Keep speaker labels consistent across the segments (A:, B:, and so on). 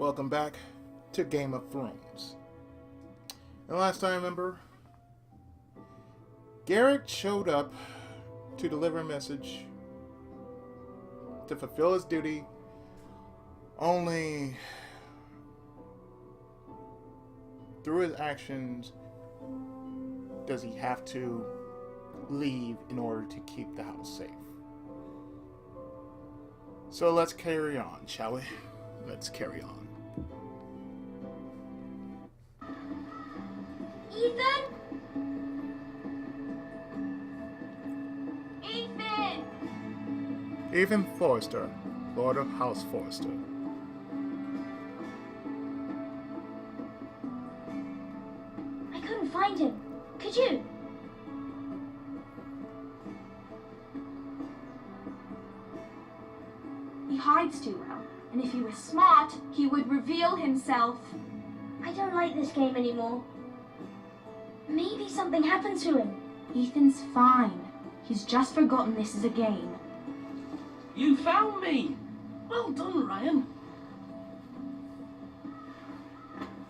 A: Welcome back to Game of Thrones. And last I remember, Garrett showed up to deliver a message to fulfill his duty, only through his actions does he have to leave in order to keep the house safe. So let's carry on, shall we? Let's carry on.
B: Ethan? Ethan!
A: Ethan Forrester, Lord of House Forrester.
B: I couldn't find him. Could you?
C: He hides too well, and if he was smart, he would reveal himself.
B: I don't like this game anymore. Maybe something happened to him.
C: Ethan's fine. He's just forgotten this is a game.
D: You found me! Well done, Ryan.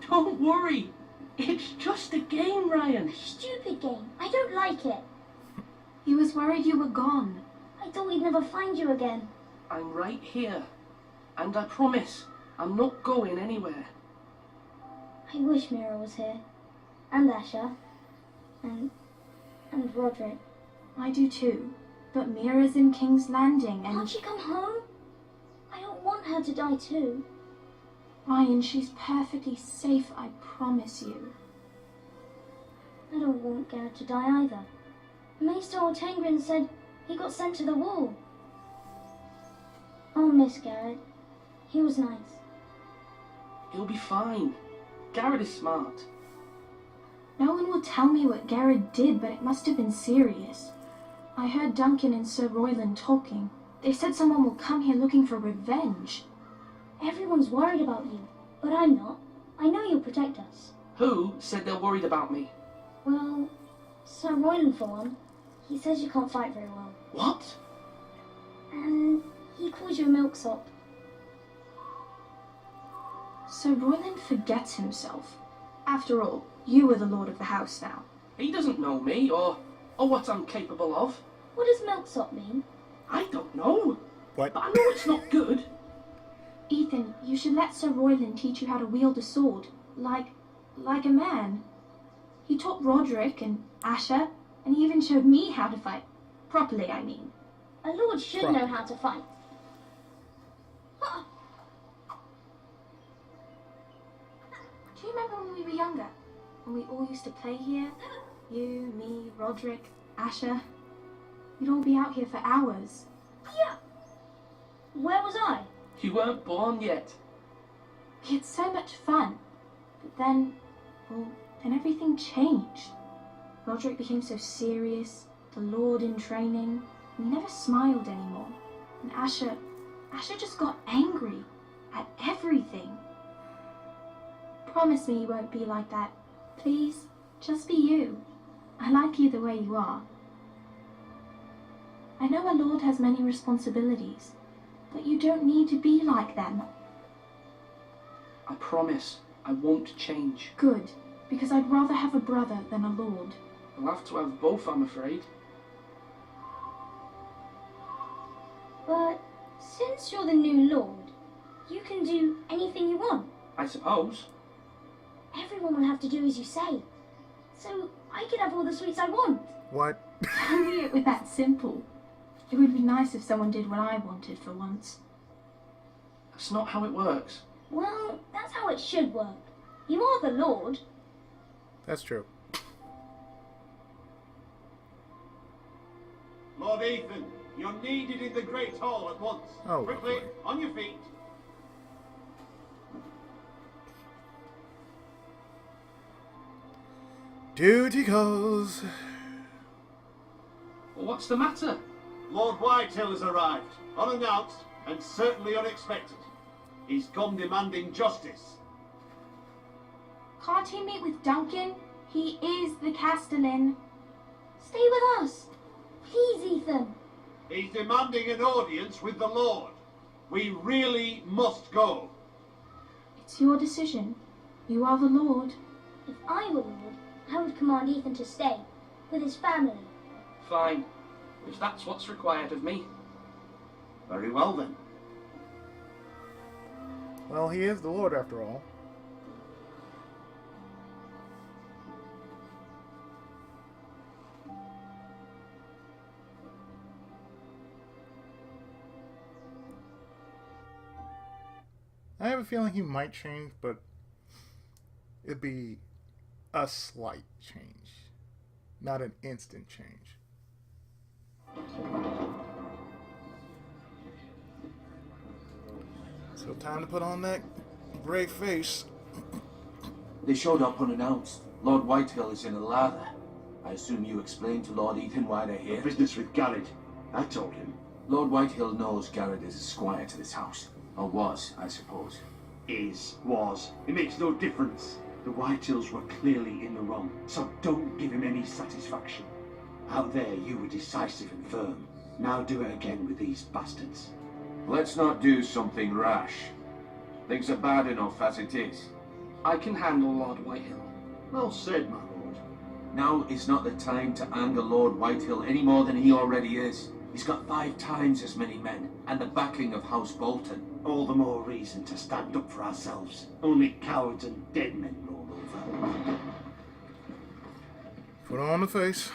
D: Don't worry. It's just a game, Ryan.
B: Stupid game. I don't like it.
C: He was worried you were gone.
B: I thought we'd never find you again.
D: I'm right here. And I promise, I'm not going anywhere.
B: I wish Mira was here. And Asher. And Roderick.
C: I do too. But Mira's in King's Landing and...
B: Can't she come home? I don't want her to die too.
C: Ryan, she's perfectly safe, I promise you.
B: I don't want Garrett to die either. Maester Ortengrin said he got sent to the wall. I'll miss Garrett. He was nice.
D: He'll be fine. Garrett is smart.
C: No one will tell me what Garrett did, but it must have been serious. I heard Duncan and Sir Royland talking. They said someone will come here looking for revenge.
B: Everyone's worried about you, but I'm not. I know you'll protect us.
D: Who said they're worried about me?
B: Well, Sir Royland for one. He says you can't fight very well.
D: What?
B: And he calls you a milksop.
C: Sir Royland forgets himself. After all, you are the Lord of the House now.
D: He doesn't know me or what I'm capable of.
B: What does milksop mean?
D: I don't know.
A: What?
D: But I know it's not good.
C: Ethan, you should let Sir Royland teach you how to wield a sword, like a man. He taught Roderick and Asher, and he even showed me how to fight. Properly, I mean.
B: A lord should know how to fight.
C: Do you remember when we were younger? When we all used to play here? You, me, Roderick, Asher. We'd all be out here for hours.
B: Yeah. Where was I?
D: You weren't born yet.
C: We had so much fun. But then everything changed. Roderick became so serious, the Lord in training, and he never smiled anymore. And Asher just got angry at everything. Promise me you won't be like that. Please, just be you. I like you the way you are. I know a lord has many responsibilities, but you don't need to be like them.
D: I promise I won't change.
C: Good, because I'd rather have a brother than a lord.
D: I'll have to have both, I'm afraid.
B: But since you're the new lord, you can do anything you want.
D: I suppose.
B: Everyone will have to do as you say. So I can have all the sweets I want.
A: What?
C: Only it was that simple. It would be nice if someone did what I wanted for once.
D: That's not how it works.
B: Well, that's how it should work. You are the lord.
A: That's true.
E: Lord Ethan, you're needed in the Great Hall at once.
A: Oh,
E: quickly,
A: lovely.
E: on your feet.
A: Duty calls.
D: Well, what's the matter?
E: Lord Whitehill has arrived, unannounced and certainly unexpected. He's come demanding justice.
C: Can't he meet with Duncan? He is the Castellan.
B: Stay with us. Please, Ethan.
E: He's demanding an audience with the Lord. We really must go.
C: It's your decision. You are the Lord.
B: If I were Lord, I would command Ethan to stay with his family.
D: Fine, if that's what's required of me.
E: Very well then.
A: Well, he is the Lord after all. I have a feeling he might change, but it'd be a slight change, not an instant change. So time to put on that brave face.
F: They showed up unannounced. Lord Whitehill is in a lather. I assume you explained to Lord Ethan why they're here?
E: Business with Garrett. I told him.
F: Lord Whitehill knows Garrett is a squire to this house. Or was, I suppose.
E: Was. It makes no difference. The Whitehills were clearly in the wrong, so don't give him any satisfaction. Out there you were decisive and firm. Now do it again with these bastards.
F: Let's not do something rash. Things are bad enough as it is.
D: I can handle Lord Whitehill.
E: Well said, my lord.
F: Now is not the time to anger Lord Whitehill any more than he already is. He's got 5 times as many men, and the backing of House Bolton.
E: All the more reason to stand up for ourselves. Only cowards and dead men roll over.
A: Put on the face.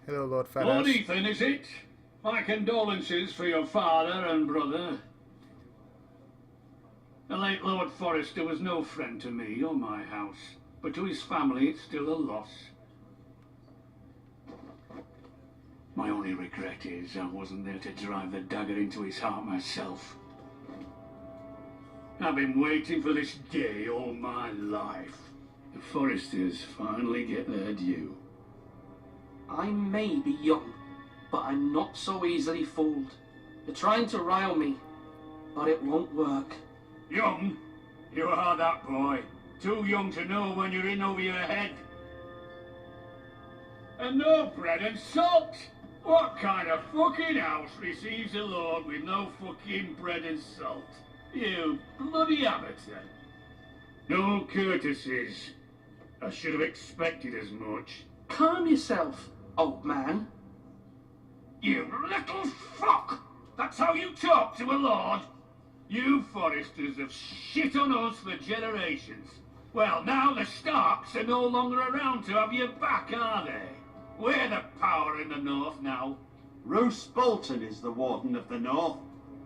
A: Hello, Lord Fatass.
G: Lord Ethan, is it? My condolences for your father and brother. The late Lord Forrester was no friend to me or my house, but to his family it's still a loss. My only regret is I wasn't there to drive the dagger into his heart myself. I've been waiting for this day all my life. The Forresters finally get their due.
D: I may be young, but I'm not so easily fooled. They're trying to rile me, but it won't work.
G: Young? You are that boy. Too young to know when you're in over your head. And no bread and salt! What kind of fucking house receives a lord with no fucking bread and salt? You bloody amateur. No courtesies. I should have expected as much.
D: Calm yourself, old man.
G: You little fuck! That's how you talk to a lord? You Forresters have shit on us for generations. Well, now the Starks are no longer around to have your back, are they? We're the power in the north now.
E: Roose Bolton is the Warden of the North.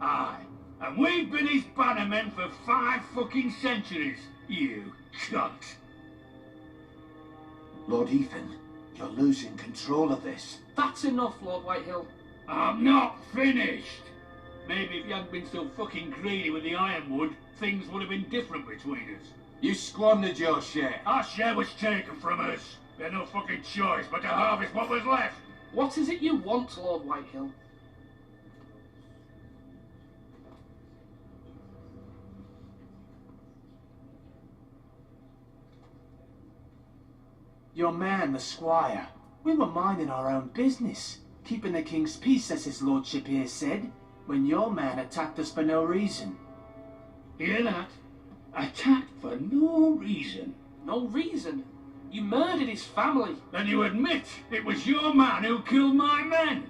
G: Aye, and we've been his bannermen for 5 fucking centuries, you cunt.
F: Lord Ethan, you're losing control of this.
D: That's enough, Lord Whitehill.
G: I'm not finished. Maybe if you hadn't been so fucking greedy with the ironwood, things would have been different between us.
F: You squandered your share.
G: Our share was taken from us. We had no fucking choice but to harvest what was left.
D: What is it you want, Lord Whitehill?
F: Your man, the squire. We were minding our own business, keeping the king's peace, as his lordship here said, when your man attacked us for no reason.
G: Hear that? Attacked for no reason.
D: No reason. You murdered his family.
G: Then you admit it was your man who killed my men.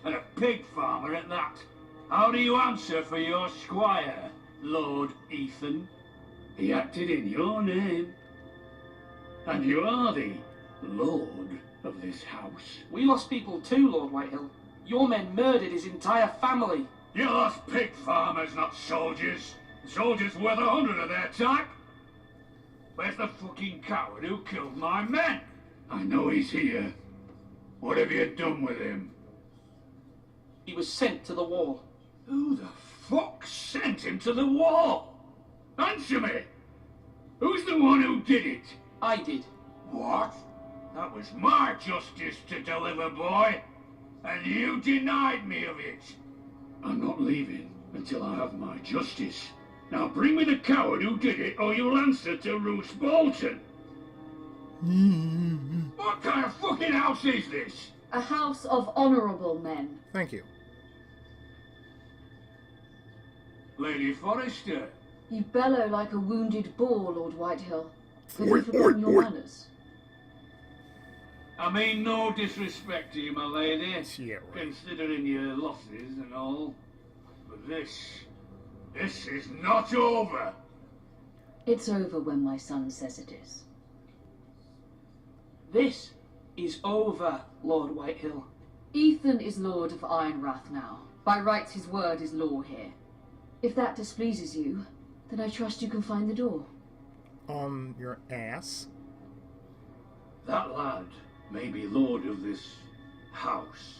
G: And a pig farmer at that. How do you answer for your squire, Lord Ethan? He acted in your name. And you are the Lord of this house.
D: We lost people too, Lord Whitehill. Your men murdered his entire family.
G: You lost pig farmers, not soldiers. Soldiers worth 100 of their type. Where's the fucking coward who killed my men? I know he's here. What have you done with him?
D: He was sent to the wall.
G: Who the fuck sent him to the wall? Answer me! Who's the one who did it?
D: I did.
G: What? That was my justice to deliver, boy. And you denied me of it. I'm not leaving until I have my justice. Now bring me the coward who did it, or you'll answer to Roose Bolton. What kind of fucking house is this?
H: A house of honourable men.
A: Thank you.
G: Lady Forrester.
H: You bellow like a wounded boar, Lord Whitehill. Have you forgotten your manners?
G: I mean no disrespect to you, my lady,
A: Yeah, right.
G: considering your losses and all. But this is not over.
H: It's over when my son says it is.
D: This is over, Lord Whitehill.
H: Ethan is Lord of Ironrath now. By rights his word is law here. If that displeases you, then I trust you can find the door.
A: On your ass?
G: That lad may be lord of this house,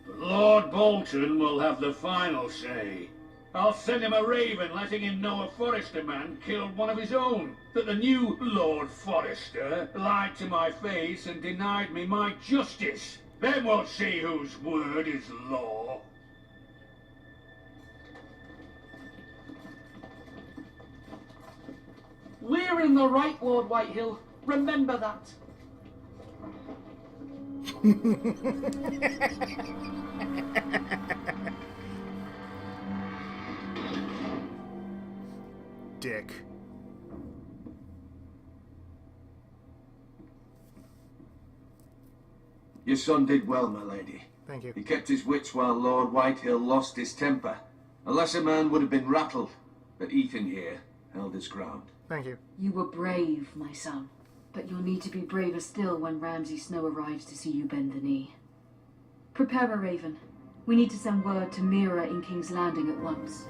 G: but Lord Bolton will have the final say. I'll send him a raven letting him know a Forrester man killed one of his own, that the new Lord Forrester lied to my face and denied me my justice. Then we'll see whose word is law.
D: We're in the right, Lord Whitehill. Remember that.
A: Dick.
E: Your son did well, my lady.
A: Thank you.
E: He kept his wits while Lord Whitehill lost his temper. A lesser man would have been rattled, but Ethan here held his ground.
A: Thank you.
H: You were brave, my son. But you'll need to be braver still when Ramsay Snow arrives to see you bend the knee. Prepare a raven. We need to send word to Mira in King's Landing at once.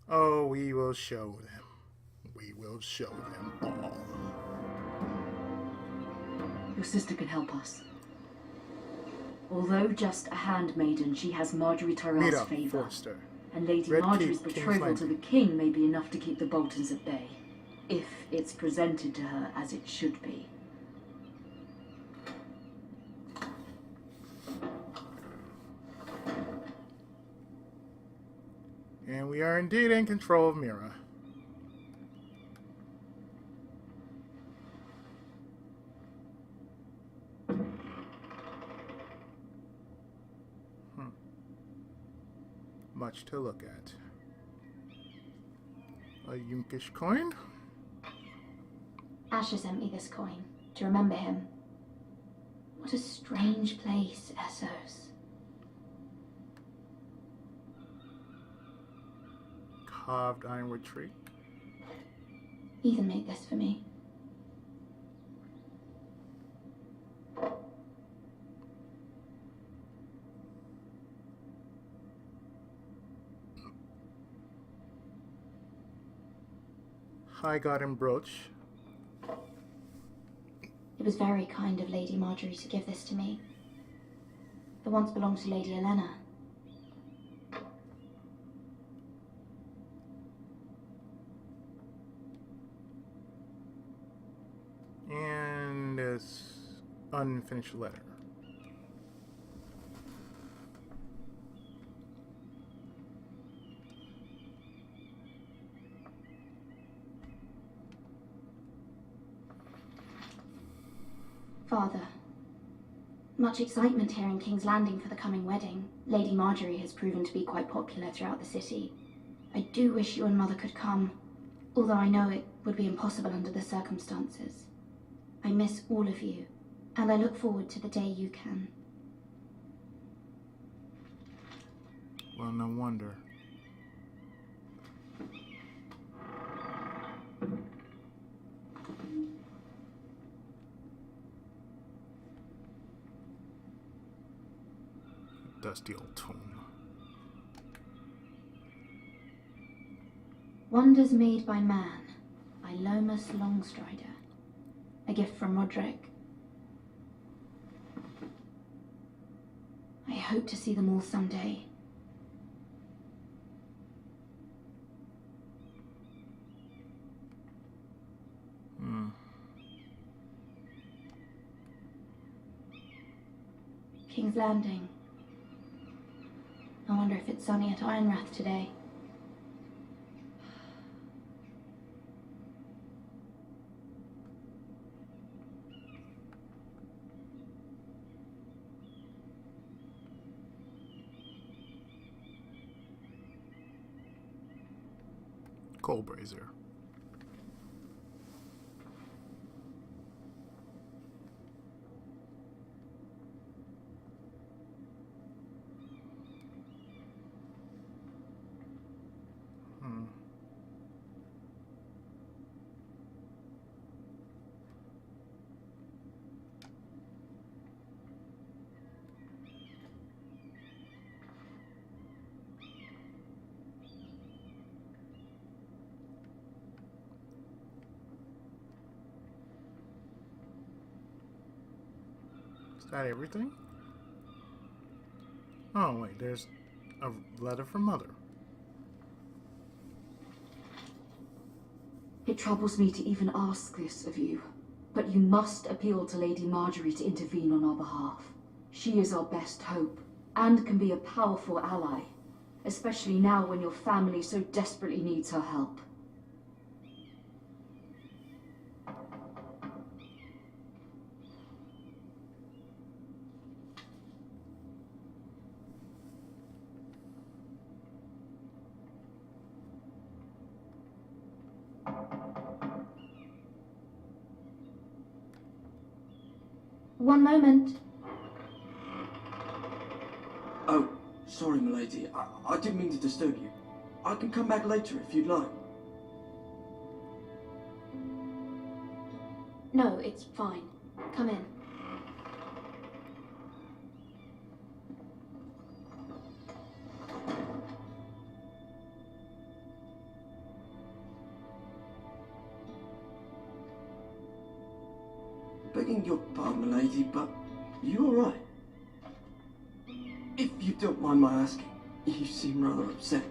A: Oh, we will show them. We will show them all.
H: Your sister can help us. Although just a handmaiden, she has Marjorie Tyrell's
A: Mira
H: favour.
A: Forrester.
H: And Lady
A: Red
H: Marjorie's
A: Keep, King's
H: betrothal to the
A: Landing.
H: king may be enough to keep the Boltons at bay. If it's presented to her as it should be.
A: And we are indeed in control of Mira. Much to look at. A Yunkish coin?
B: Asher sent me this coin to remember him. What a strange place, Essos.
A: Carved ironwood tree.
B: Ethan made this for me.
A: High garden brooch.
B: It was very kind of Lady Marjorie to give this to me. It once belonged to Lady Elena.
A: And this unfinished letter.
B: Father, much excitement here in King's Landing for the coming wedding. Lady Marjorie has proven to be quite popular throughout the city. I do wish you and Mother could come, although I know it would be impossible under the circumstances. I miss all of you, and I look forward to the day you can.
A: Well, no wonder. Dusty old tomb.
B: Wonders Made by Man by Lomas Longstrider. A gift from Roderick. I hope to see them all someday. King's Landing. I wonder if it's sunny at Ironrath today.
A: coal brazier. Is that everything? Oh, wait, there's a letter from Mother.
H: It troubles me to even ask this of you, but you must appeal to Lady Marjorie to intervene on our behalf. She is our best hope, and can be a powerful ally, especially now when your family so desperately needs her help.
B: One moment.
I: Oh, sorry, milady. I didn't mean to disturb you. I can come back later if you'd like.
B: No, it's fine. Come in.
I: Begging your pardon, milady, but you all right? If you don't mind my asking, you seem rather upset.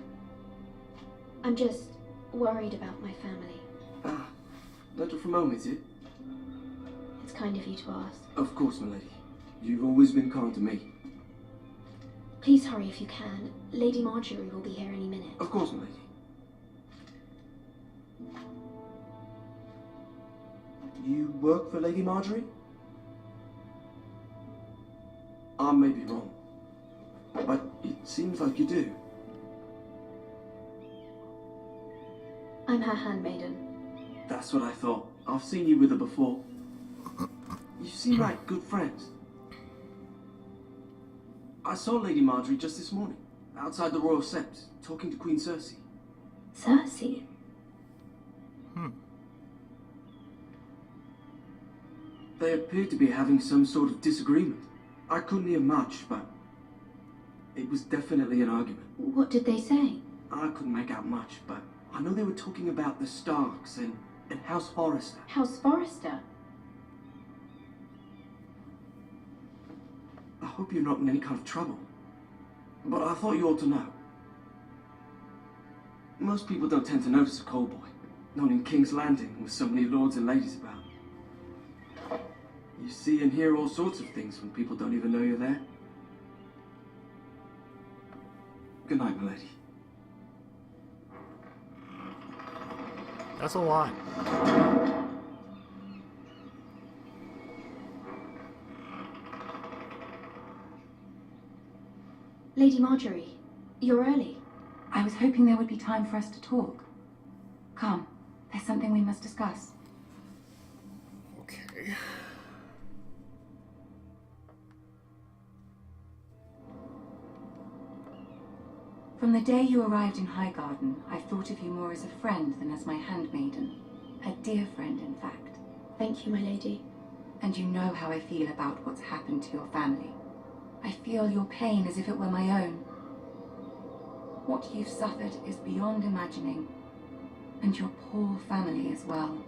B: I'm just worried about my family.
I: Ah, letter from home, is it?
B: It's kind of you to ask.
I: Of course, milady. You've always been kind to me.
B: Please hurry if you can. Lady Marjorie will be here any minute.
I: Of course, milady. You work for Lady Marjorie? I may be wrong, but it seems like you do.
B: I'm her handmaiden.
I: That's what I thought. I've seen you with her before. You seem like good friends. I saw Lady Marjorie just this morning, outside the Royal Sept, talking to Queen Cersei.
B: Cersei?
I: They appeared to be having some sort of disagreement. I couldn't hear much, but it was definitely an argument.
B: What did they say?
I: I couldn't make out much, but I know they were talking about the Starks and House Forrester.
B: House Forrester?
I: I hope you're not in any kind of trouble, but I thought you ought to know. Most people don't tend to notice a call boy, not in King's Landing with so many lords and ladies about. You see and hear all sorts of things when people don't even know you're there. Good night, milady.
A: That's a lot.
B: Lady Marjorie, you're early.
J: I was hoping there would be time for us to talk. Come, there's something we must discuss.
A: Okay.
J: From the day you arrived in Highgarden, I've thought of you more as a friend than as my handmaiden. A dear friend, in fact.
B: Thank you, my lady.
J: And you know how I feel about what's happened to your family. I feel your pain as if it were my own. What you've suffered is beyond imagining. And your poor family as well.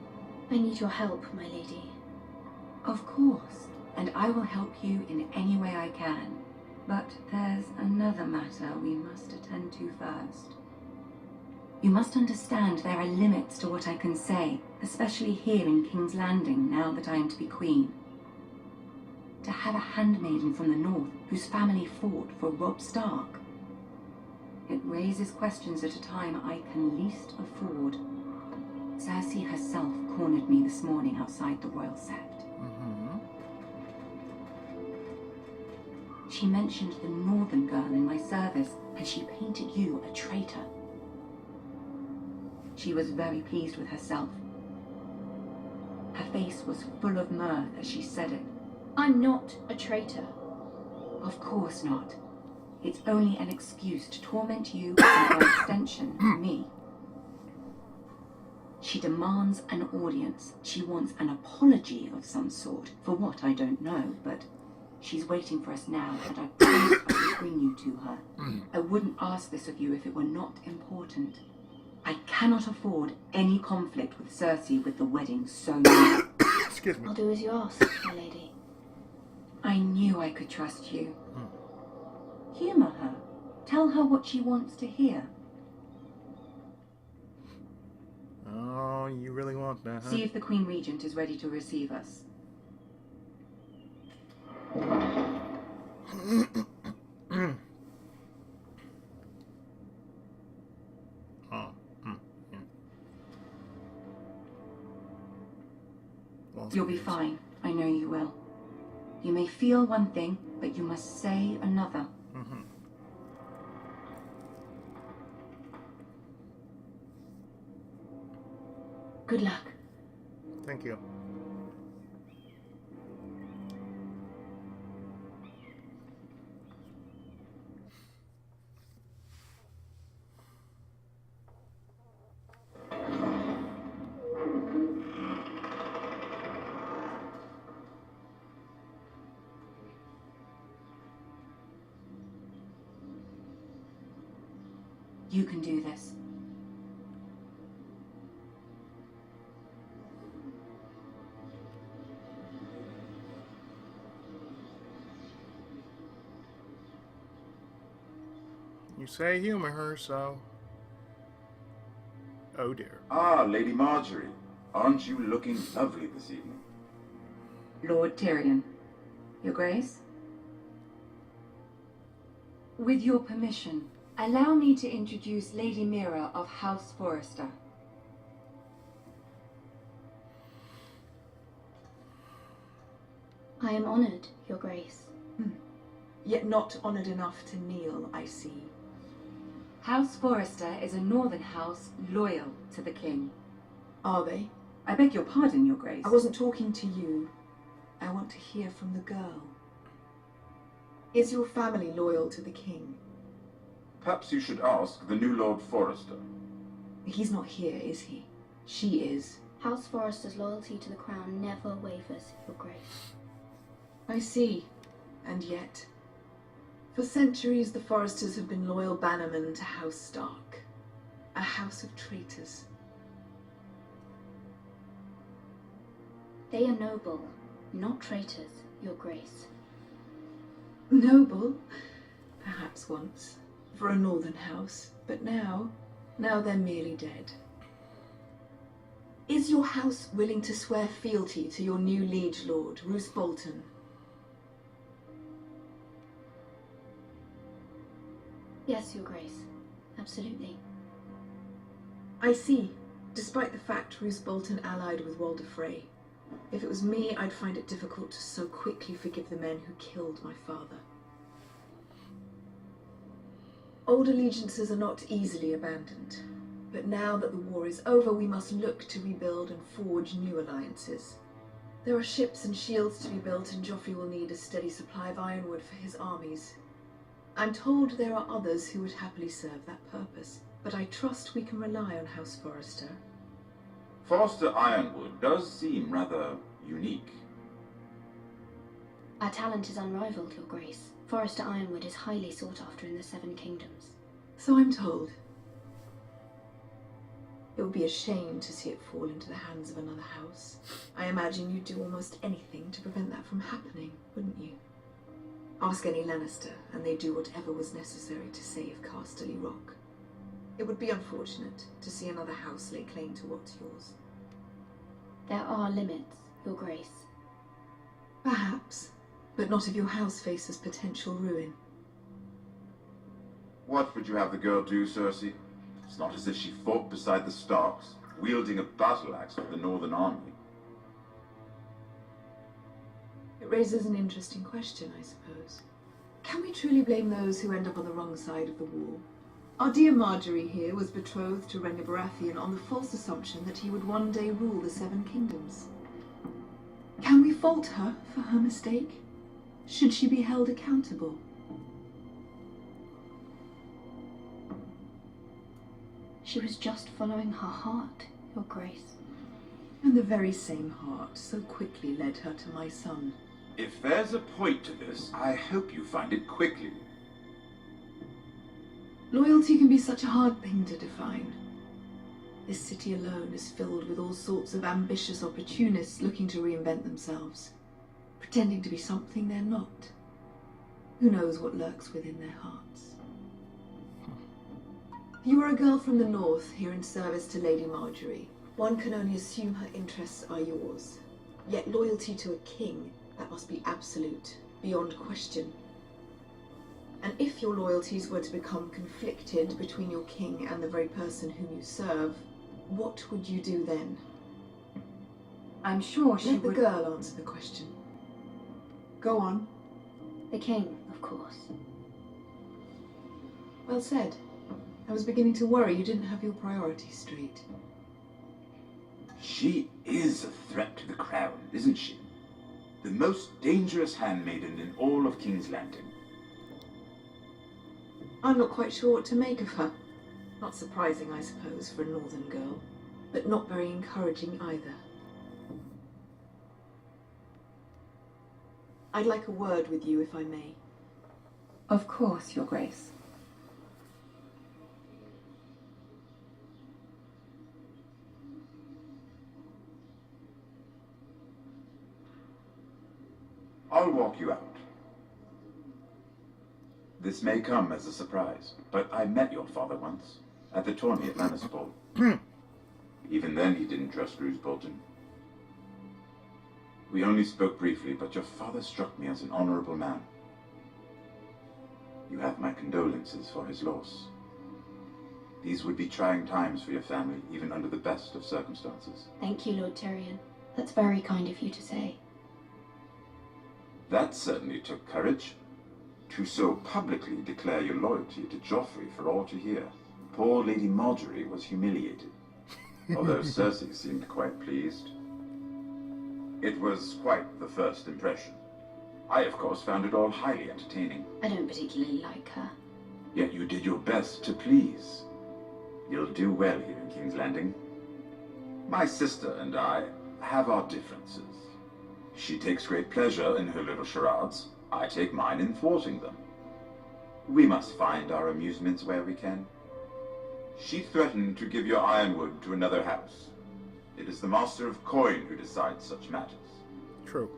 B: I need your help, my lady.
J: Of course, and I will help you in any way I can. But there's another matter we must attend to first. You must understand there are limits to what I can say, especially here in King's Landing, now that I am to be queen. To have a handmaiden from the north whose family fought for Robb Stark. It raises questions at a time I can least afford. Cersei herself cornered me this morning outside the Royal Sept. She mentioned the northern girl in my service, and she painted you a traitor. She was very pleased with herself. Her face was full of mirth as she said it.
C: I'm not a traitor.
J: Of course not. It's only an excuse to torment you and by extension, me. She demands an audience. She wants an apology of some sort. For what, I don't know, but she's waiting for us now, and I promised I would bring you to her. I wouldn't ask this of you if it were not important. I cannot afford any conflict with Cersei with the wedding so near.
A: Excuse me.
B: I'll do as you ask, my lady.
J: I knew I could trust you. Humour her. Tell her what she wants to hear.
A: Oh, you really want that, huh?
J: See if the Queen Regent is ready to receive us. You'll be fine. I know you will. You may feel one thing, but you must say another.
B: Good luck.
A: Thank you.
J: You can do this.
A: You say humor her, so... Oh dear.
K: Ah, Lady Marjorie. Aren't you looking lovely this evening?
J: Lord Tyrion. Your Grace? With your permission, allow me to introduce Lady Mira of House Forrester.
B: I am honoured, Your Grace.
L: Yet not honoured enough to kneel, I see.
J: House Forrester is a northern house loyal to the king.
L: Are they?
J: I beg your pardon, Your Grace.
L: I wasn't talking to you. I want to hear from the girl. Is your family loyal to the king?
K: Perhaps you should ask the new Lord Forrester.
L: He's not here, is he? She is.
B: House Forrester's loyalty to the crown never wavers, Your Grace.
L: I see. And yet, for centuries the Forresters have been loyal bannermen to House Stark. A house of traitors.
B: They are noble, not traitors, Your Grace.
L: Noble? Perhaps once. For a northern house. But now they're merely dead. Is your house willing to swear fealty to your new liege lord, Roose Bolton?
B: Yes, Your Grace. Absolutely.
L: I see. Despite the fact Roose Bolton allied with Walder Frey. If it was me, I'd find it difficult to so quickly forgive the men who killed my father. Old allegiances are not easily abandoned. But now that the war is over, we must look to rebuild and forge new alliances. There are ships and shields to be built, and Joffrey will need a steady supply of ironwood for his armies. I'm told there are others who would happily serve that purpose, but I trust we can rely on House Forrester.
K: Forrester Ironwood does seem rather unique.
B: Our talent is unrivaled, Your Grace. Forrester Ironwood is highly sought after in the Seven Kingdoms.
L: So I'm told. It would be a shame to see it fall into the hands of another house. I imagine you'd do almost anything to prevent that from happening, wouldn't you? Ask any Lannister, and they'd do whatever was necessary to save Casterly Rock. It would be unfortunate to see another house lay claim to what's yours.
B: There are limits, Your Grace.
L: Perhaps, but not if your house faces potential ruin.
K: What would you have the girl do, Cersei? It's not as if she fought beside the Starks, wielding a battle axe for the Northern Army.
L: It raises an interesting question, I suppose. Can we truly blame those who end up on the wrong side of the war? Our dear Marjorie here was betrothed to Rhaegar Baratheon on the false assumption that he would one day rule the Seven Kingdoms. Can we fault her for her mistake? Should she be held accountable?
B: She was just following her heart, Your Grace.
L: And the very same heart so quickly led her to my son.
K: If there's a point to this, I hope you find it quickly.
L: Loyalty can be such a hard thing to define. This city alone is filled with all sorts of ambitious opportunists looking to reinvent themselves, pretending to be something they're not. Who knows what lurks within their hearts? You are a girl from the north, here in service to Lady Marjorie. One can only assume her interests are yours. Yet loyalty to a king, that must be absolute, beyond question. And if your loyalties were to become conflicted between your king and the very person whom you serve, what would you do then?
J: I'm sure she
L: would... Let the
J: would...
L: girl answer the question. Go on.
B: The king, of course.
L: Well said. I was beginning to worry you didn't have your priorities straight.
K: She is a threat to the crown, isn't she? The most dangerous handmaiden in all of King's Landing.
L: I'm not quite sure what to make of her. Not surprising, I suppose, for a northern girl, but not very encouraging either. I'd like a word with you, if I may.
J: Of course, Your Grace.
K: I'll walk you out. This may come as a surprise, but I met your father once, at the tourney at Lannisport. Even then he didn't trust Roose Bolton. We only spoke briefly, but your father struck me as an honorable man. You have my condolences for his loss. These would be trying times for your family, even under the best of circumstances.
B: Thank you, Lord Tyrion. That's very kind of you to say.
K: That certainly took courage. To so publicly declare your loyalty to Joffrey for all to hear. Poor Lady Marjorie was humiliated, although Cersei seemed quite pleased. It was quite the first impression. I, of course, found it all highly entertaining.
B: I don't particularly like her.
K: Yet you did your best to please. You'll do well here in King's Landing. My sister and I have our differences. She takes great pleasure in her little charades. I take mine in thwarting them. We must find our amusements where we can. She threatened to give your ironwood to another house. It is the Master of Coin who decides such matters.
A: True.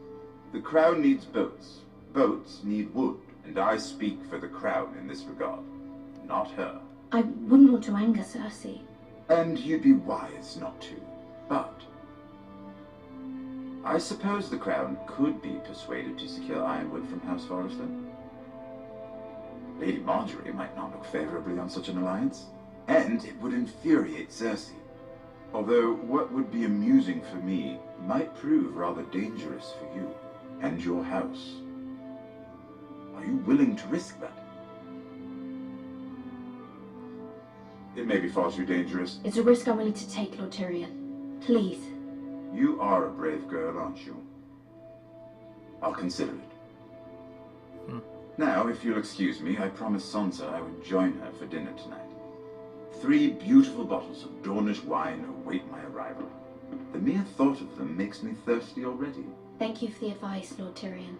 K: The crown needs boats. Boats need wood, and I speak for the crown in this regard, not her.
B: I wouldn't want to anger Cersei.
K: And you'd be wise not to. But I suppose the crown could be persuaded to secure ironwood from House Forrester. Lady Marjorie might not look favorably on such an alliance, and it would infuriate Cersei. Although what would be amusing for me might prove rather dangerous for you and your house. Are you willing to risk that? It may be far too dangerous.
B: It's a risk I'm willing to take, Lord Tyrion. Please.
K: You are a brave girl, aren't you? I'll consider it. Now, if you'll excuse me, I promised Sansa I would join her for dinner tonight. 3 beautiful bottles of Dornish wine await my arrival. The mere thought of them makes me thirsty already.
B: Thank you for the advice, Lord Tyrion.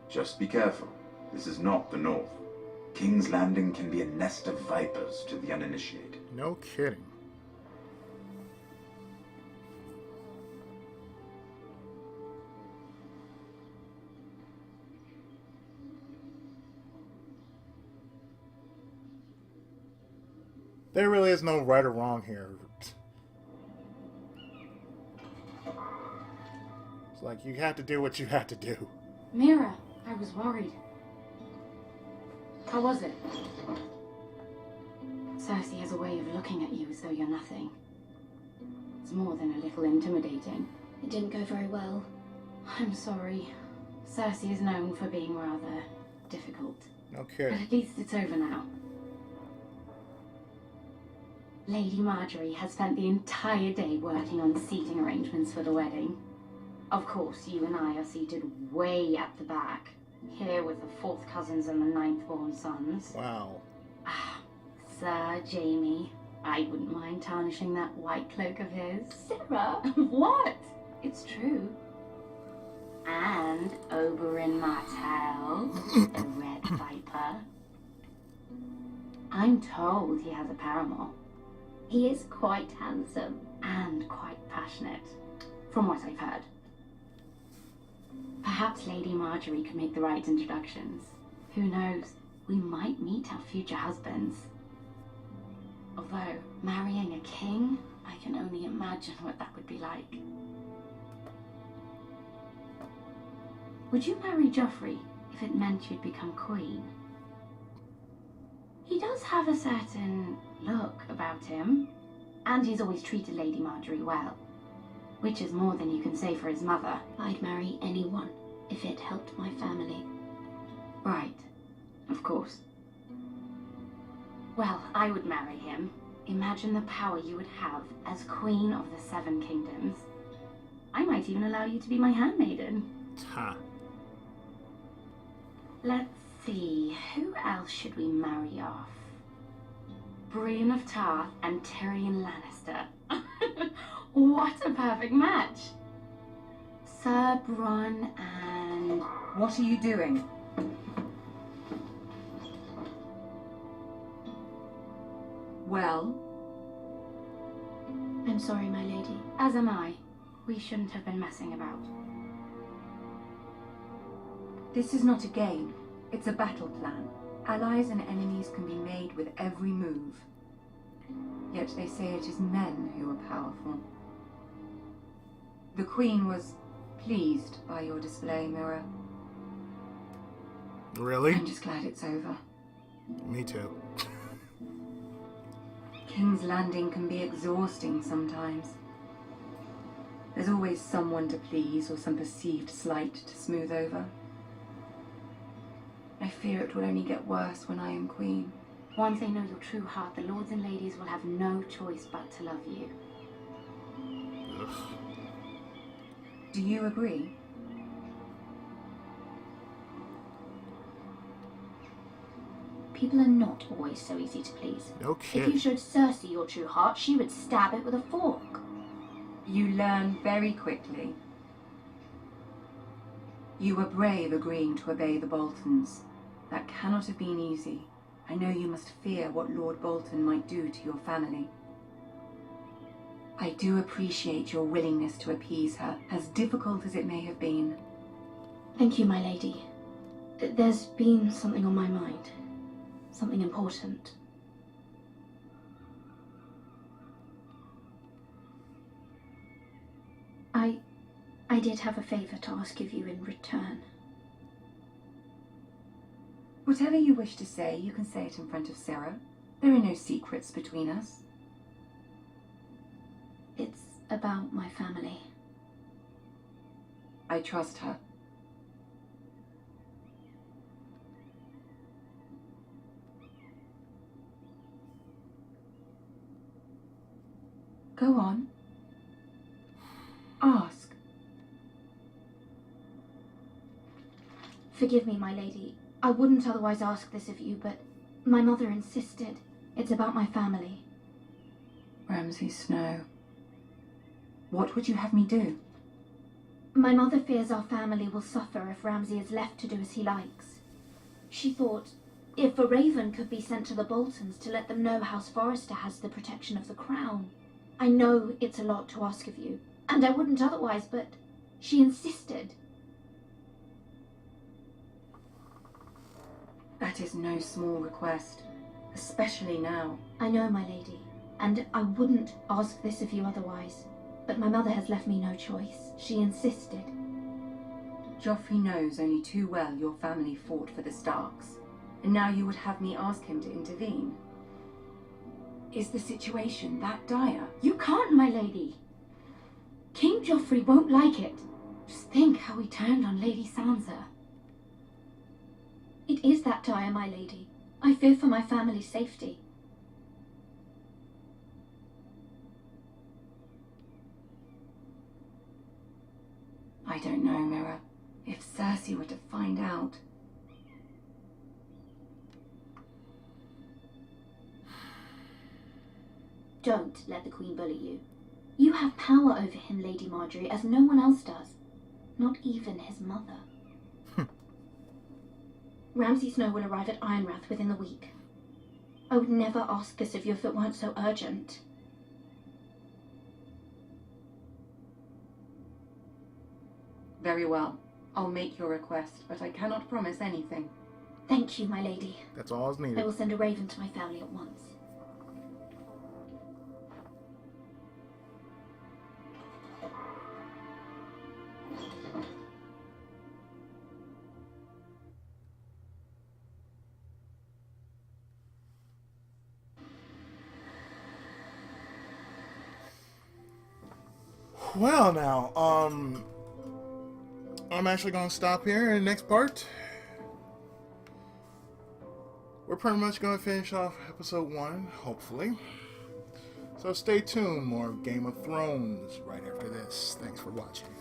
K: Just be careful. This is not the North. King's Landing can be a nest of vipers to the uninitiated.
A: No kidding. There really is no right or wrong here. It's like you had to do what you had to do.
H: Mira, I was worried. How was it?
B: Cersei has a way of looking at you as though you're nothing. It's more than a little intimidating. It didn't go very well. I'm sorry. Cersei is known for being rather difficult.
A: Okay.
B: But at least it's over now. Lady Marjorie has spent the entire day working on seating arrangements for the wedding. Of course, you and I are seated way at the back, here with the 4th cousins and the 9th-born sons.
A: Wow.
B: Ah, Sir Jamie, I wouldn't mind tarnishing that white cloak of his.
C: Sarah?
B: What? It's true. And Oberyn Martell, the Red Viper. I'm told he has a paramour. He is quite handsome and quite passionate, from what I've heard. Perhaps Lady Marjorie could make the right introductions. Who knows? We might meet our future husbands. Although, marrying a king, I can only imagine what that would be like. Would you marry Joffrey if it meant you'd become queen? He does have a certain look about him, and he's always treated Lady Marjorie well, which is more than you can say for his mother. I'd marry anyone if it helped my family. Right, of course. Well, I would marry him. Imagine the power you would have as Queen of the 7 Kingdoms. I might even allow you to be my handmaiden.
A: Ha.
B: Let's see, who else should we marry off? Brienne of Tarth and Tyrion Lannister. What a perfect match! Sir Bronn and...
J: What are you doing? Well?
B: I'm sorry, my lady. As am I. We shouldn't have been messing about.
J: This is not a game. It's a battle plan. Allies and enemies can be made with every move. Yet they say it is men who are powerful. The Queen was pleased by your display, Mira.
A: Really?
J: I'm just glad it's over.
A: Me too.
J: King's Landing can be exhausting sometimes. There's always someone to please or some perceived slight to smooth over. I fear it will only get worse when I am queen.
B: Once they know your true heart, the lords and ladies will have no choice but to love you.
A: Ugh.
J: Do you agree?
B: People are not always so easy to please.
A: No
B: If you
A: kidding.
B: showed Cersei your true heart, she would stab it with a fork.
J: You learn very quickly. You were brave agreeing to obey the Boltons. That cannot have been easy. I know you must fear what Lord Bolton might do to your family. I do appreciate your willingness to appease her, as difficult as it may have been.
B: Thank you, my lady. There's been something on my mind. Something important. I did have a favor to ask of you in return.
J: Whatever you wish to say, you can say it in front of Sarah. There are no secrets between us.
B: It's about my family.
J: I trust her. Go on. Ask.
B: Forgive me, my lady. I wouldn't otherwise ask this of you, but my mother insisted. It's about my family.
J: Ramsay Snow. What would you have me do?
B: My mother fears our family will suffer if Ramsay is left to do as he likes. She thought, if a raven could be sent to the Boltons to let them know House Forrester has the protection of the crown. I know it's a lot to ask of you, and I wouldn't otherwise, but she insisted.
J: That is no small request, especially now.
B: I know, my lady, and I wouldn't ask this of you otherwise, but my mother has left me no choice. She insisted.
J: Joffrey knows only too well your family fought for the Starks, and now you would have me ask him to intervene. Is the situation that dire?
B: You can't, my lady. King Joffrey won't like it. Just think how he turned on Lady Sansa. It is that dire, my lady. I fear for my family's safety.
J: I don't know, Mira. If Cersei were to find out...
B: Don't let the Queen bully you. You have power over him, Lady Marjorie, as no one else does. Not even his mother. Ramsay Snow will arrive at Ironrath within the week. I would never ask this of you if it weren't so urgent.
J: Very well. I'll make your request, but I cannot promise anything.
B: Thank you, my lady.
A: That's all is needed.
B: I will send a raven to my family at once.
A: Well, now, I'm actually going to stop here in the next part. We're pretty much going to finish off episode 1, hopefully. So stay tuned, more Game of Thrones right after this. Thanks for watching.